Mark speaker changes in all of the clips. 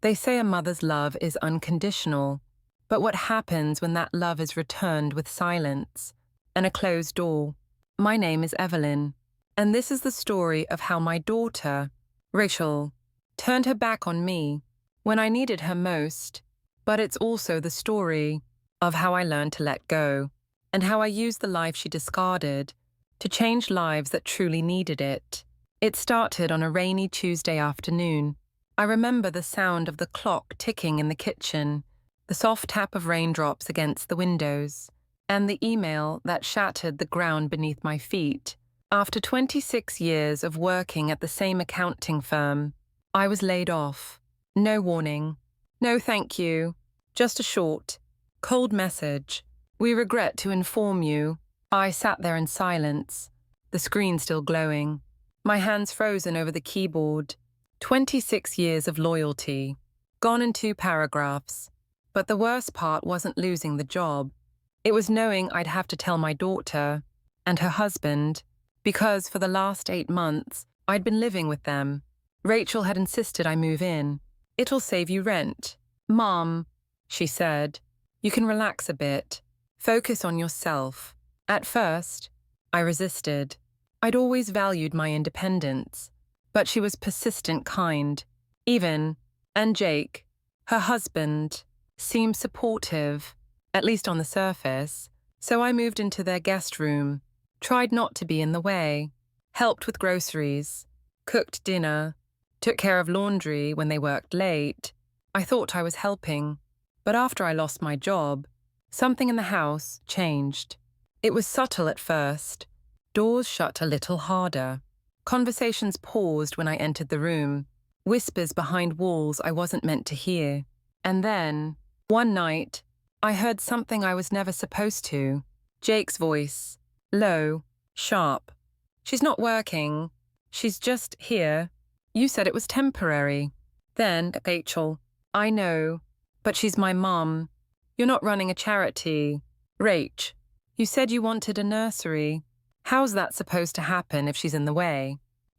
Speaker 1: They say a mother's love is unconditional, but what happens when that love is returned with silence and a closed door? My name is Evelyn, and this is the story of how my daughter, Rachel, turned her back on me when I needed her most, but it's also the story of how I learned to let go and how I used the life she discarded to change lives that truly needed it. It started on a rainy Tuesday afternoon. I remember the sound of the clock ticking in the kitchen, the soft tap of raindrops against the windows, and the email that shattered the ground beneath my feet. After 26 years of working at the same accounting firm, I was laid off. No warning. No thank you. Just a short, cold message. We regret to inform you. I sat there in silence, the screen still glowing, my hands frozen over the keyboard. 26 years of loyalty, gone in 2 paragraphs. But the worst part wasn't losing the job. It was knowing I'd have to tell my daughter and her husband, because for the last 8 months, I'd been living with them. Rachel had insisted I move in. It'll save you rent. Mom, she said, you can relax a bit. Focus on yourself. At first, I resisted. I'd always valued my independence. But she was persistent kind. And Jake, her husband, seemed supportive, at least on the surface. So I moved into their guest room, tried not to be in the way, helped with groceries, cooked dinner, took care of laundry when they worked late. I thought I was helping. But after I lost my job, something in the house changed. It was subtle at first. Doors shut a little harder. Conversations paused when I entered the room, whispers behind walls I wasn't meant to hear. And then, one night, I heard something I was never supposed to. Jake's voice, low, sharp. She's not working. She's just here. You said it was temporary. Then, Rachel, I know, but she's my mum. You're not running a charity. Rach, you said you wanted a nursery. How's that supposed to happen if she's in the way?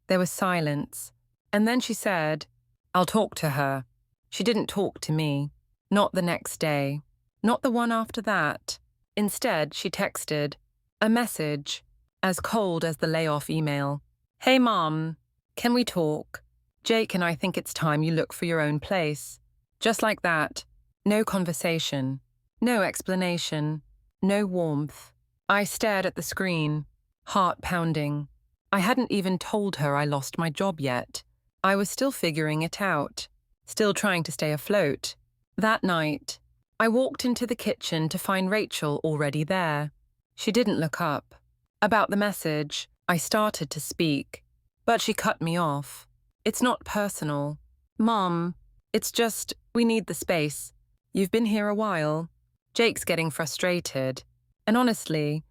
Speaker 1: There was silence. And then she said, I'll talk to her. She didn't talk to me. Not the next day. Not the one after that. Instead, she texted a message, as cold as the layoff email. Hey, Mom, can we talk? Jake and I think it's time you look for your own place. Just like that. No conversation. No explanation. No warmth. I stared at the screen, heart pounding. I hadn't even told her I lost my job yet. I was still figuring it out, still trying to stay afloat. That night, I walked into the kitchen to find Rachel already there. She didn't look up. About the message, I started to speak, but she cut me off. It's not personal. Mom, it's just, we need the space. You've been here a while. Jake's getting frustrated. And honestly,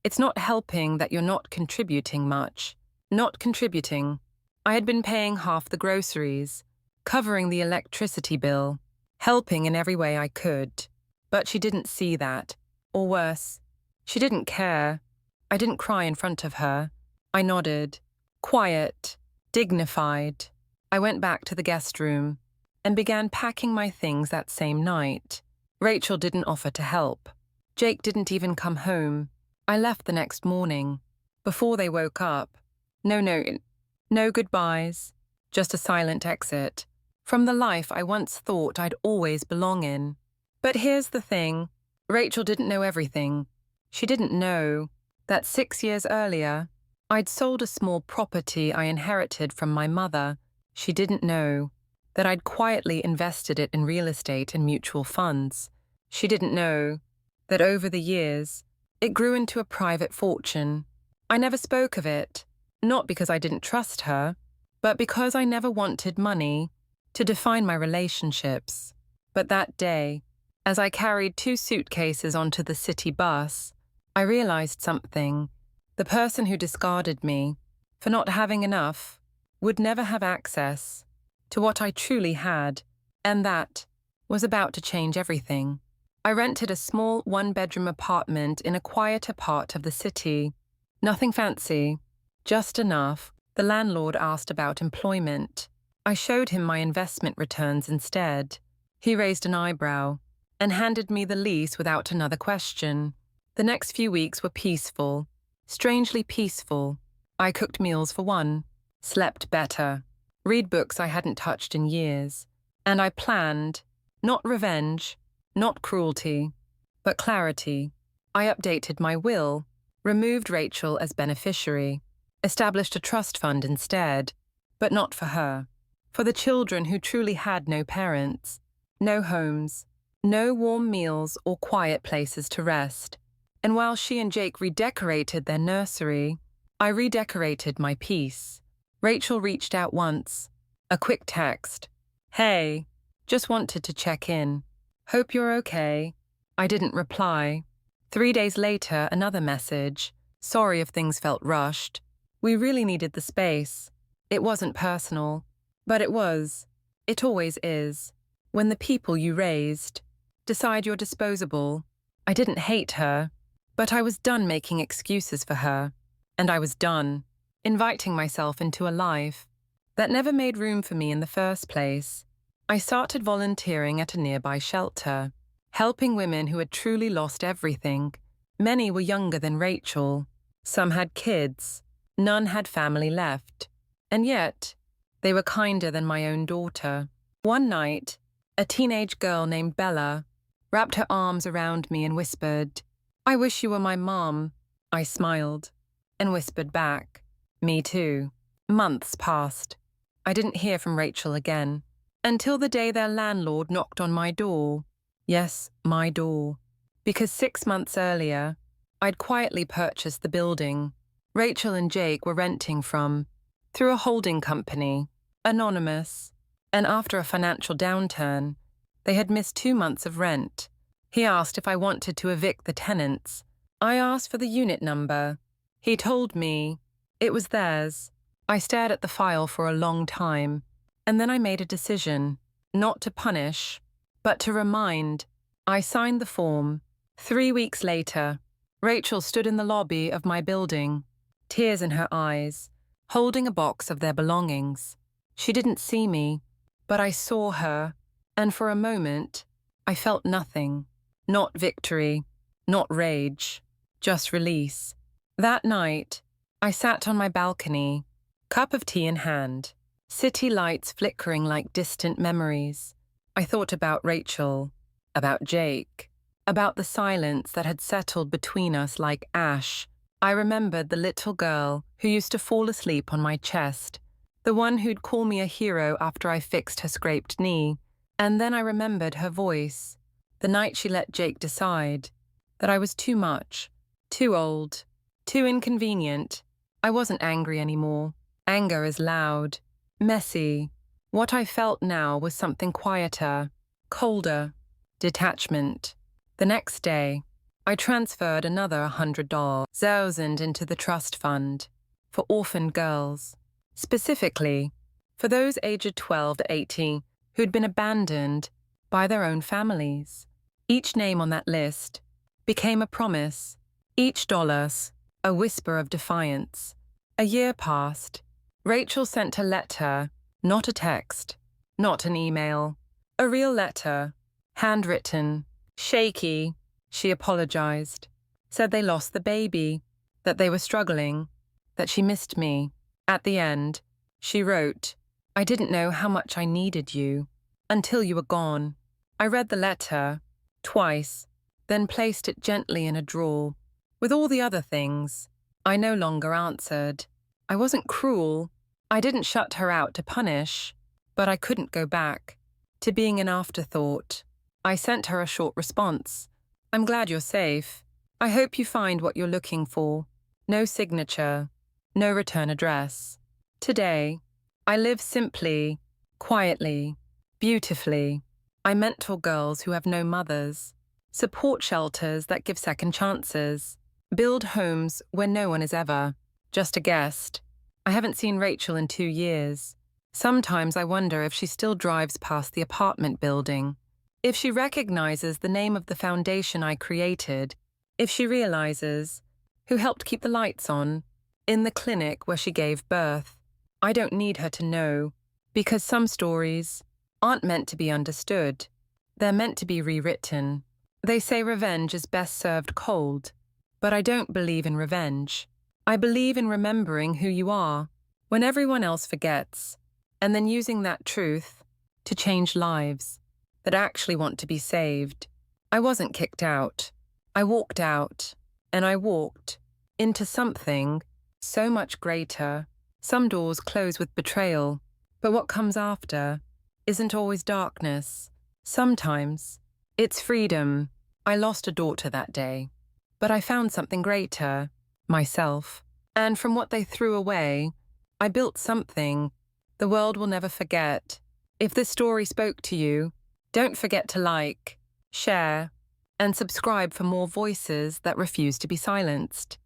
Speaker 1: it's not helping that you're not contributing much. Not contributing. I had been paying half the groceries, covering the electricity bill, helping in every way I could. But she didn't see that. Or worse, she didn't care. I didn't cry in front of her. I nodded. Quiet, dignified. I went back to the guest room and began packing my things that same night. Rachel didn't offer to help. Jake didn't even come home. I left the next morning, before they woke up. No goodbyes, just a silent exit from the life I once thought I'd always belong in. But here's the thing, Rachel didn't know everything. She didn't know that 6 years earlier, I'd sold a small property I inherited from my mother. She didn't know that I'd quietly invested it in real estate and mutual funds. She didn't know that over the years, it grew into a private fortune. I never spoke of it, not because I didn't trust her, but because I never wanted money to define my relationships. But that day, as I carried 2 suitcases onto the city bus, I realized something. The person who discarded me for not having enough would never have access to what I truly had, and that was about to change everything. I rented a small 1-bedroom apartment in a quieter part of the city. Nothing fancy, just enough. The landlord asked about employment. I showed him my investment returns instead. He raised an eyebrow and handed me the lease without another question. The next few weeks were peaceful, strangely peaceful. I cooked meals for one, slept better, read books I hadn't touched in years, and I planned, not revenge, not cruelty, but clarity. I updated my will, removed Rachel as beneficiary, established a trust fund instead, but not for her, for the children who truly had no parents, no homes, no warm meals or quiet places to rest. And while she and Jake redecorated their nursery, I redecorated my peace. Rachel reached out once, a quick text. "Hey, just wanted to check in. Hope you're okay." I didn't reply. 3 days later, another message. "Sorry if things felt rushed. We really needed the space." It wasn't personal, but it was. It always is. When the people you raised decide you're disposable. I didn't hate her, but I was done making excuses for her. And I was done inviting myself into a life that never made room for me in the first place. I started volunteering at a nearby shelter, helping women who had truly lost everything. Many were younger than Rachel. Some had kids. None had family left. And yet, they were kinder than my own daughter. One night, a teenage girl named Bella wrapped her arms around me and whispered, "I wish you were my mom." I smiled and whispered back, "Me too." Months passed. I didn't hear from Rachel again, until the day their landlord knocked on my door. Yes, my door. Because 6 months earlier, I'd quietly purchased the building Rachel and Jake were renting from, through a holding company, anonymous, and after a financial downturn, they had missed 2 months of rent. He asked if I wanted to evict the tenants. I asked for the unit number. He told me it was theirs. I stared at the file for a long time, and then I made a decision, not to punish, but to remind. I signed the form. 3 weeks later, Rachel stood in the lobby of my building, tears in her eyes, holding a box of their belongings. She didn't see me, but I saw her, and for a moment, I felt nothing. Not victory, not rage, just release. That night, I sat on my balcony, cup of tea in hand, city lights flickering like distant memories. I thought about Rachel, about Jake, about the silence that had settled between us like ash. I remembered the little girl who used to fall asleep on my chest, the one who'd call me a hero after I fixed her scraped knee. And then I remembered her voice, the night she let Jake decide that I was too much, too old, too inconvenient. I wasn't angry anymore. Anger is loud, messy. What I felt now was something quieter, colder, detachment. The next day, I transferred another $100,000 into the trust fund for orphaned girls, specifically for those aged 12 to 18 who'd been abandoned by their own families. Each name on that list became a promise, each dollar a whisper of defiance. A year passed. Rachel sent a letter, not a text, not an email, a real letter, handwritten, shaky. She apologized, said they lost the baby, that they were struggling, that she missed me. At the end, she wrote, "I didn't know how much I needed you until you were gone." I read the letter twice, then placed it gently in a drawer. With all the other things, I no longer answered. I wasn't cruel. I didn't shut her out to punish, but I couldn't go back to being an afterthought. I sent her a short response. "I'm glad you're safe. I hope you find what you're looking for." No signature, no return address. Today, I live simply, quietly, beautifully. I mentor girls who have no mothers, support shelters that give second chances, build homes where no one is ever just a guest. I haven't seen Rachel in 2 years. Sometimes I wonder if she still drives past the apartment building, if she recognizes the name of the foundation I created, if she realizes who helped keep the lights on in the clinic where she gave birth. I don't need her to know, Because some stories aren't meant to be understood. They're meant to be rewritten. They say revenge is best served cold, but I don't believe in revenge. I believe in remembering who you are when everyone else forgets, and then using that truth to change lives that actually want to be saved. I wasn't kicked out. I walked out, and I walked into something so much greater. Some doors close with betrayal, but what comes after isn't always darkness. Sometimes it's freedom. I lost a daughter that day, but I found something greater, myself. And from what they threw away, I built something the world will never forget. If this story spoke to you, don't forget to like, share, and subscribe for more voices that refuse to be silenced.